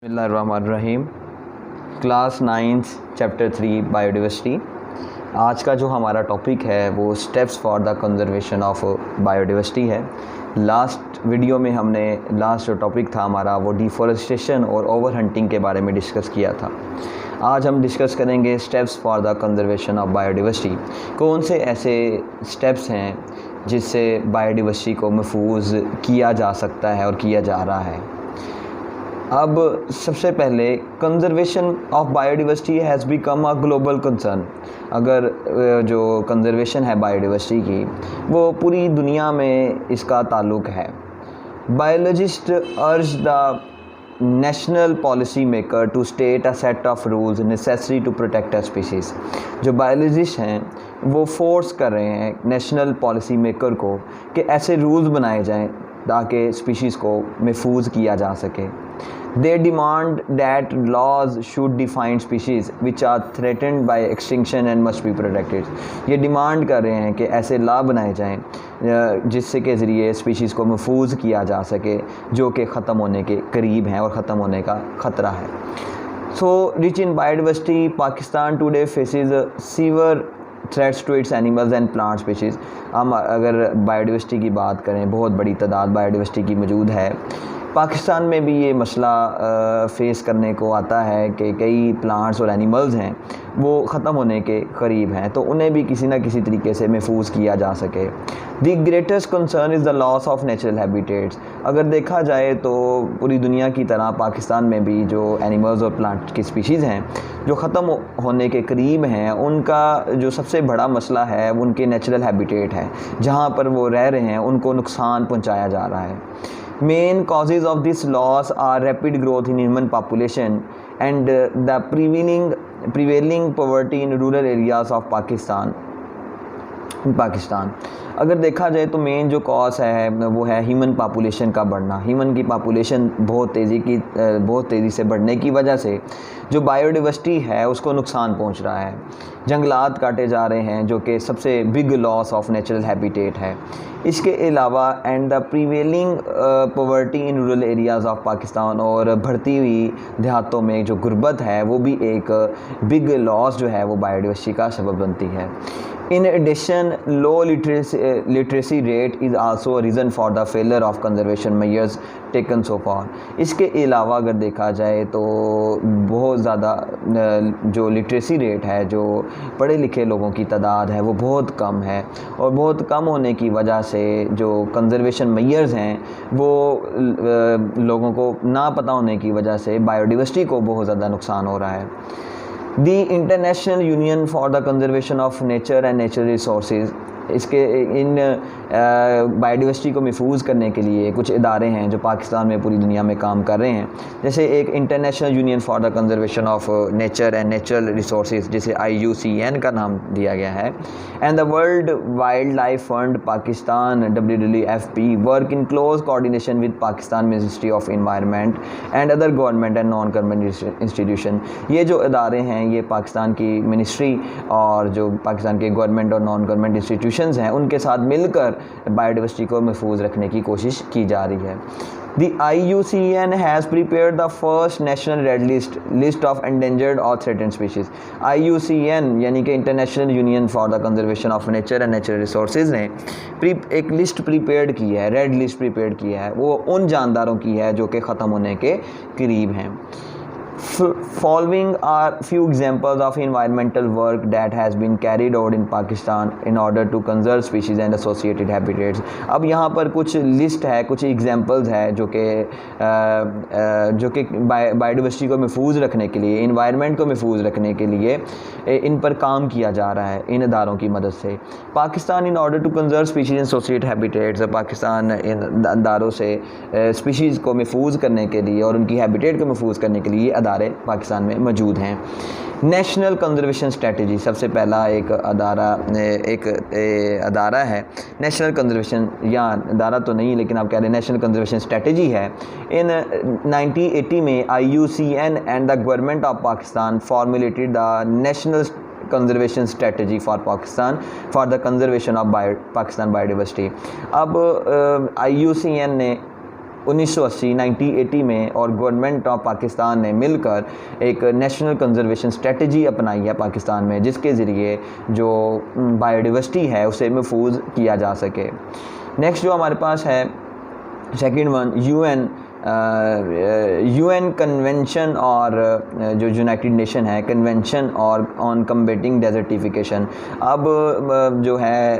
बिस्मिल्लाहिर्रहमानिर्रहीम। Class 9 chapter 3 biodiversity. आज का जो हमारा टॉपिक है वो steps for the conservation of biodiversity है। लास्ट वीडियो में हमने लास्ट जो टॉपिक था हमारा वो डिफॉरेस्टेशन और ओवर हंटिंग के बारे में डिस्कस किया था। आज हम डिस्कस करेंगे steps for the conservation of biodiversity. कौन से ऐसे स्टेप्स हैं जिससे बायोडाइवर्सिटी को महफूज किया जा सकता है और किया जा रहा है। अब सबसे पहले conservation of biodiversity has become a global concern. अगर जो कंजर्वेशन है बायोडाइवर्सिटी की वो पूरी दुनिया में इसका ताल्लुक है। Biologist urge the national policy maker to state a set of rules necessary to protect a species. जो बायोलॉजिस्ट हैं वो फोर्स कर रहे हैं नेशनल पॉलिसी मेकर को कि ऐसे रूल्स बनाए जाएं ताकि स्पीशीज़ को महफूज किया जा सके। They demand that laws should define species which are threatened by extinction and must be protected। ये डिमांड कर रहे हैं कि ऐसे लॉ बनाए जाएं जिससे के ज़रिए स्पीशीज़ को महफूज किया जा सके जो कि ख़त्म होने के करीब हैं और ख़त्म होने का ख़तरा है। So rich in biodiversity, Pakistan today faces severe threats to its animals and plant species. हम अगर बायोडाइवर्सिटी की बात करें, बहुत बड़ी तादाद बायोडाइवर्सिटी की मौजूद है। पाकिस्तान में भी ये मसला फेस करने को आता है कि कई प्लांट्स और एनिमल्स हैं वो ख़त्म होने के करीब हैं, तो उन्हें भी किसी न किसी तरीके से महफूज किया जा सके। The greatest concern is the loss of natural habitats. अगर देखा जाए तो पूरी दुनिया की तरह पाकिस्तान में भी जो एनिमल्स और प्लांट की स्पीशीज़ हैं जो ख़त्म होने के करीब हैं, उनका जो सबसे बड़ा मसला है उनके नेचुरल हैबिटेट है। जहाँ पर वो रह रहे हैं उनको नुकसान पहुँचाया जा रहा है। Main causes of this loss are rapid growth in human population and the prevailing poverty in rural areas of Pakistan। अगर देखा जाए तो मेन जो कॉज है वो है ह्यूमन पॉपुलेशन का बढ़ना। ह्यूमन की पॉपुलेशन बहुत तेज़ी से बढ़ने की वजह से जो बायोडाइवर्सिटी है उसको नुकसान पहुंच रहा है। जंगलात काटे जा रहे हैं जो कि सबसे big loss of natural habitat है। इसके अलावा and the prevailing poverty in rural areas of Pakistan, और बढ़ती हुई देहातों में जो गुर्बत है वो भी एक बिग लॉस जो है वो बायोडाइवर्सिटी का सबब बनती है। In addition, low literacy rate is also a reason for the failure of conservation measures taken so far। इसके अलावा अगर देखा जाए तो बहुत ज़्यादा जो लिटरेसी रेट है, जो पढ़े लिखे लोगों की तादाद है वो बहुत कम है, और बहुत कम होने की वजह से जो कंजर्वेशन मेजर्स हैं वो लोगों को ना पता होने की वजह से बायोडाइवर्सिटी को बहुत ज़्यादा नुकसान हो रहा है। The international union for the conservation of nature and natural resources, इसके इन बायोडाइवर्सिटी को महफूज करने के लिए कुछ इदारे हैं जो पाकिस्तान में पूरी दुनिया में काम कर रहे हैं। जैसे एक international union for the conservation of nature and natural resources जिसे IUCN का नाम दिया गया है, and the world wild life fund Pakistan WWF work in close coordination with Pakistan ministry of environment and other government and non government institution. ये जो इदारे हैं ये पाकिस्तान की मिनिस्ट्री और जो पाकिस्तान के गवर्नमेंट और नॉन गवर्नमेंट इंस्टीट्यूशन हैं उनके साथ मिलकर बायोडाइवर्सिटी को महफूज रखने की कोशिश की जा रही है। The IUCN has prepared the first national red list of endangered or threatened species। IUCN यानी कि international union for the conservation of nature and natural resources ने एक लिस्ट प्रिपेयर्ड की है, रेड लिस्ट प्रिपेयर्ड की है। वो उन जानदारों की है जो कि ख़त्म होने के करीब हैं। Following are few examples of environmental work that has been carried out in Pakistan in order to conserve species and associated habitats। अब यहाँ पर कुछ लिस्ट है, कुछ एग्जांपल्स है जो कि बायोडाइवर्सिटी को महफूज रखने के लिए, इन्वायरमेंट को महफूज रखने के लिए इन पर काम किया जा रहा है इन इदारों की मदद से। Pakistan in order to conserve species and associated habitats, Pakistan इन इदारों से स्पीशीज़ को महफूज करने के लिए और उनकी हैबिटेट को महफूज करने के लिए अदारे पाकिस्तान में मौजूद हैं। नेशनल कंजर्वेशन स्ट्रेटजी, सबसे पहला एक अदारा है नेशनल कंजर्वेशन, या अदारा तो नहीं लेकिन आप कह रहे हैं नेशनल कंजर्वेशन स्ट्रेटजी है। इन 1980 में IUCN and the government of Pakistan formulated the national conservation strategy for Pakistan for the conservation of Pakistan biodiversity. अब IUCN ने 1980 1980 में और गवर्नमेंट ऑफ पाकिस्तान ने मिलकर एक नेशनल कंजर्वेशन स्ट्रेटजी अपनाई है पाकिस्तान में, जिसके ज़रिए जो बायोडाइवर्सिटी है उसे महफूज किया जा सके। नेक्स्ट जो हमारे पास है सेकंड वन, यूएन कन्वेंशन और जो यूनाइटेड नेशन है कन्वेंशन और ऑन कम्बेटिंग डेजर्टिफिकेशन। अब जो है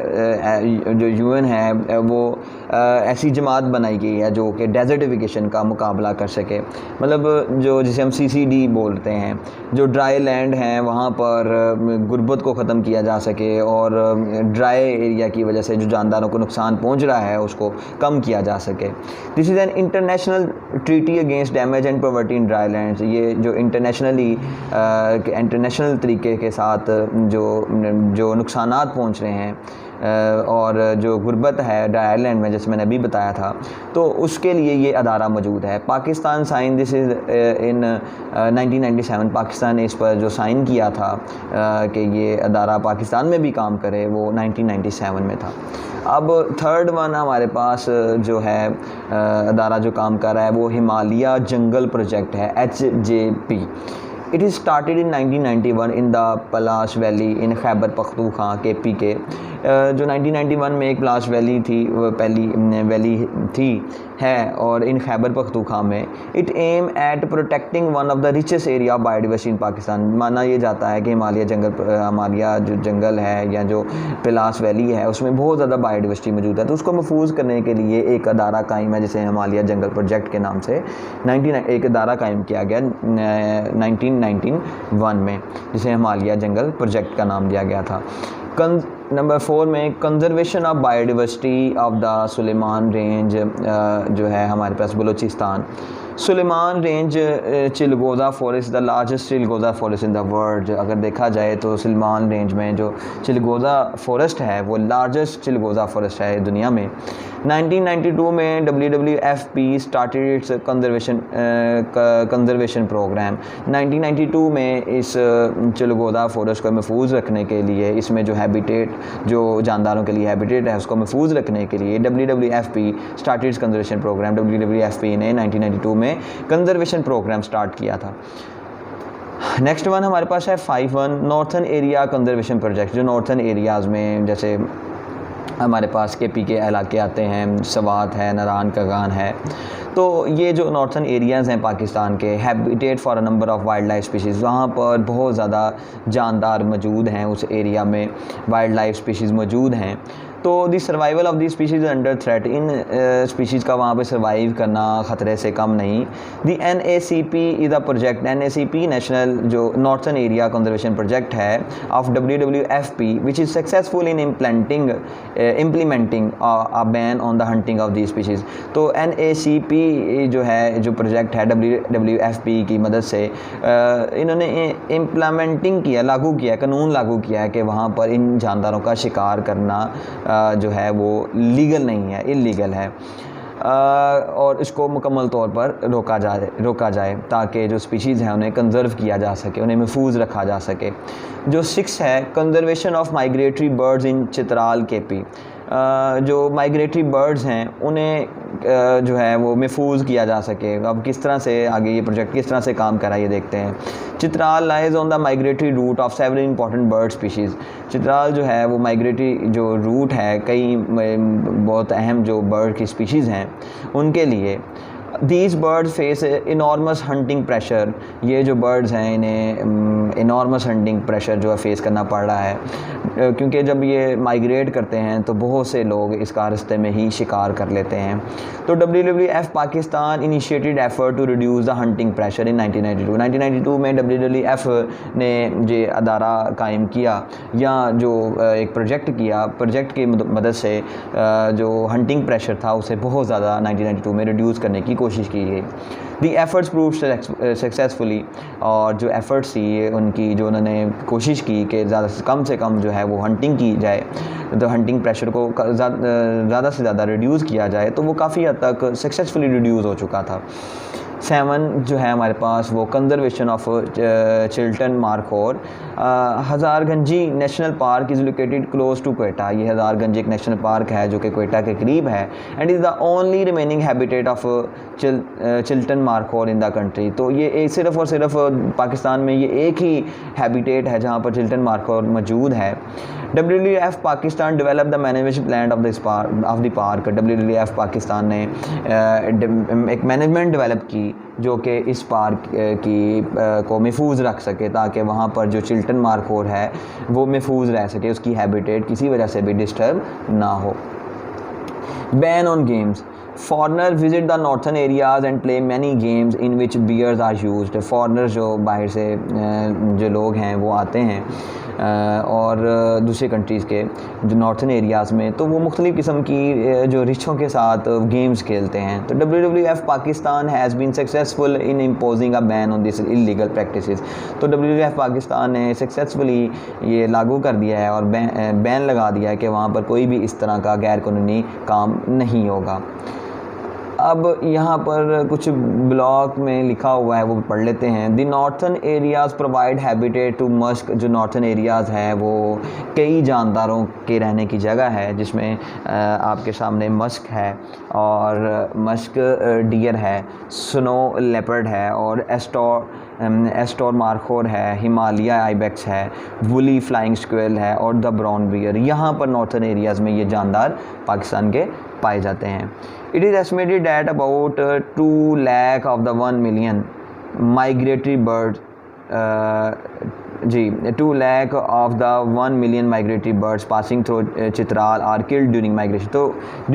जो यूएन है वो ऐसी जमात बनाई गई है जो कि डेजर्टिफिकेशन का मुकाबला कर सके। मतलब जो जिसे हम सीसीडी बोलते हैं, जो ड्राई लैंड हैं वहाँ पर गुर्बत को ख़त्म किया जा सके और ड्राई एरिया की वजह से जो जानदारों को नुकसान पहुँच रहा है उसको कम किया जा सके। This is an international treaty against damage and poverty in dry lands. ये जो इंटरनेशनल तरीके के साथ जो नुकसानात पहुँच रहे हैं और जो गुर्बत है ड्राई आइलैंड में, जैसे मैंने अभी बताया था, तो उसके लिए ये अदारा मौजूद है। Pakistan sign this is in 1997। Pakistan ने इस पर जो साइन किया था कि ये अदारा पाकिस्तान में भी काम करे, वो 1997 में था। अब थर्ड वन हमारे पास जो है अदारा जो काम कर रहा है वो हिमालय जंगल प्रोजेक्ट है, HJP। It is started in 1991 in the Palash valley in Khyber Pakhtunkhwa KPK। जो 1991 में एक पलाश वैली थी, वो पहली वैली थी है और इन खैबर पख्तूनख्वा में। It aim at protecting one of the richest area of biodiversity in Pakistan. माना ये जाता है कि हिमालय जो जंगल है या जो पलाश वैली है उसमें बहुत ज़्यादा बायोडाइवर्सिटी मौजूद है, तो उसको महफूज करने के लिए एक अदारा कायम है जिसे हिमालय जंगल प्रोजेक्ट के नाम से एक अदारा कायम किया गया 1991 में, जिसे हिमालय जंगल प्रोजेक्ट का नाम दिया गया था। नंबर 4 में conservation of biodiversity of the Suleman range जो है हमारे पास Balochistan. Suleman range chilgoza forest the largest chilgoza forest in the world. अगर देखा जाए तो सुलेमान रेंज में जो चिलगोज़ा फॉरेस्ट है वो लार्जेस्ट चिलगोज़ा फॉरेस्ट है दुनिया में। 1992 में WWFP started its conservation program. 1992 में इस चिलगोज़ा फॉरेस्ट को महफूज रखने के लिए, इसमें जो हैबिटेट जो जानदारों के लिए हैबिटेट है उसको महफूज रखने के लिए WWFP started its conservation program. WWFP ने 1992 में कंजर्वेशन प्रोग्राम स्टार्ट किया था। नेक्स्ट वन हमारे पास है 5 नॉर्थन एरिया कंजर्वेशन प्रोजेक्ट। जो नॉर्थन एरियाज़ में जैसे हमारे पास KPK इलाके आते हैं, सवात है, नारान कगान है, तो ये जो नॉर्थन एरियाज़ हैं पाकिस्तान के, habitat for a number of wild life species, वहाँ पर बहुत ज़्यादा जानदार मौजूद हैं, उस एरिया में वाइल्ड लाइफ स्पीशीज़ मौजूद हैं। तो the survival of the species under threat. इन स्पीशीज़ का वहाँ पे सर्वाइव करना ख़तरे से कम नहीं। The NACP is a project. NACP national जो नॉर्थन एरिया कंजर्वेशन प्रोजेक्ट है of WWFP which is successful in implementing a ban on the hunting of the species. तो NACP जो है जो प्रोजेक्ट है WWFP की मदद से इन्होंने इम्प्लीमेंटिंग किया, लागू किया, कानून लागू किया है कि वहाँ पर इन जानदारों का शिकार करना जो है वो लीगल नहीं है, इल्लीगल है, और इसको मुकम्मल तौर पर रोका जाए ताकि जो स्पीशीज़ हैं उन्हें कंजर्व किया जा सके, उन्हें महफूज रखा जा सके। जो 6 है conservation of migratory birds in Chitral KP। जो माइग्रेटरी बर्ड्स हैं उन्हें जो है वो महफूज किया जा सके। अब किस तरह से आगे ये प्रोजेक्ट किस तरह से काम कर रहा है ये देखते हैं। Chitral lies on the migratory route of several important bird species. Chitral जो है वो माइग्रेटरी जो रूट है कई बहुत अहम जो बर्ड की स्पीशीज़ हैं उनके लिए। These birds face enormous hunting pressure. ये जो बर्ड्स हैं इन्हें इनॉर्मस हंटिंग प्रेशर जो है फेस करना पड़ रहा है, क्योंकि जब ये माइग्रेट करते हैं तो बहुत से लोग इसका रास्ते में ही शिकार कर लेते हैं। तो WWF Pakistan initiated effort to reduce the hunting pressure in 1992 में WWF ने ये अदारा कायम किया या जो एक प्रोजेक्ट किया, प्रोजेक्ट की मदद से जो हंटिंग प्रेशर था उसे बहुत ज़्यादा 1992 में रिड्यूस करने की कोशिश की गई। दी एफ़र्ट्स प्रूव सक्सेसफुली। और जो एफ़र्ट्स थी उनकी जो उन्होंने कोशिश की कि ज़्यादा से कम जो है वो हंटिंग की जाए, तो हंटिंग प्रेशर को ज़्यादा से ज़्यादा रिड्यूस किया जाए, तो वो काफ़ी हद तक सक्सेसफुली रिड्यूस हो चुका था। 7 जो है हमारे पास वो conservation of Chiltan markhor. Hazarganji national park is located close to Quetta. ये हज़ारगंज एक नेशनल पार्क है जो कि क्वेटा के करीब है। And is the only remaining habitat of Chiltan markhor in the country. तो ये सिर्फ़ और सिर्फ पाकिस्तान में ये एक ही हैबिटेट है जहाँ पर चिल्टन मार्कोर मौजूद है। WWF Pakistan develop the management plan of the park. WWF Pakistan ने एक मैनेजमेंट डेवलप की जो कि इस पार्क की को महफूज रख सके, ताकि वहाँ पर जो चिल्टन मार्कोर है वो महफूज रह सके, उसकी हैबिटेट किसी वजह से भी डिस्टर्ब ना हो। Ban on games. Foreigner visit the northern areas and play many games in which bears are used. Foreigner जो बाहर से जो लोग हैं वो आते हैं और दूसरे कंट्रीज़ के जो नॉर्थन एरियाज़ में, तो वो मुख्तलिफ़ किस्म की जो रिछों के साथ गेम्स खेलते हैं। तो WWF Pakistan has been successful in imposing a ban on this illegal practices. तो WWF पाकिस्तान ने सक्सेसफुली ये लागू कर दिया है और बैन लगा दिया है कि वहाँ पर कोई भी इस तरह का गैर कानूनी काम नहीं होगा। अब यहाँ पर कुछ ब्लॉक में लिखा हुआ है वो पढ़ लेते हैं। The northern areas provide habitat to musk. जो नॉर्थन एरियाज़ हैं वो कई जानदारों के रहने की जगह है, जिसमें आपके सामने मस्क है और मस्क डियर है, स्नो लेपर्ड है और एस्टोर मार्कोर है, हिमालय आइबेक्स है, वुली फ्लाइंग स्क्वेल है और द ब्राउन बियर। यहाँ पर नॉर्थन एरियाज़ में ये जानदार पाकिस्तान के पाए जाते हैं। It is estimated that about 2 lakh of the 1 million migratory birds 2 lakh of the 1 million migratory birds passing through Chitral are killed during migration। तो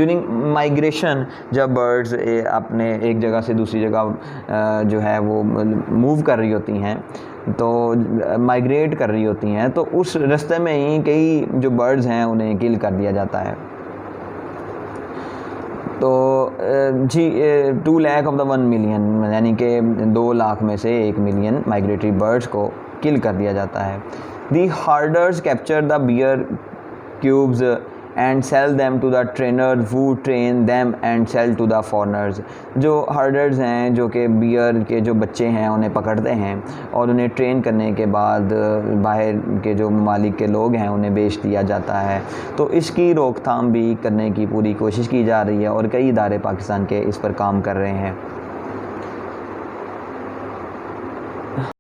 during migration जब birds अपने एक जगह से दूसरी जगह जो है वो मूव कर रही होती हैं, तो माइग्रेट कर रही होती हैं, तो उस रास्ते में ही कई जो बर्ड्स हैं उन्हें किल कर दिया जाता है। तो 2 लाख ऑफ द 1 मिलियन यानी कि 2 लाख में से 1 मिलियन माइग्रेटरी बर्ड्स को किल कर दिया जाता है। The herders capture the bear cubs and sell them to the trainer who train them and sell to the foreigners. जो हर्डर्स हैं जो कि बियर के जो बच्चे हैं उन्हें पकड़ते हैं और उन्हें ट्रेन करने के बाद बाहर के जो ममालिक के लोग हैं उन्हें बेच दिया जाता है। तो इसकी रोकथाम भी करने की पूरी कोशिश की जा रही है और कई इदारे पाकिस्तान के इस पर काम कर रहे हैं।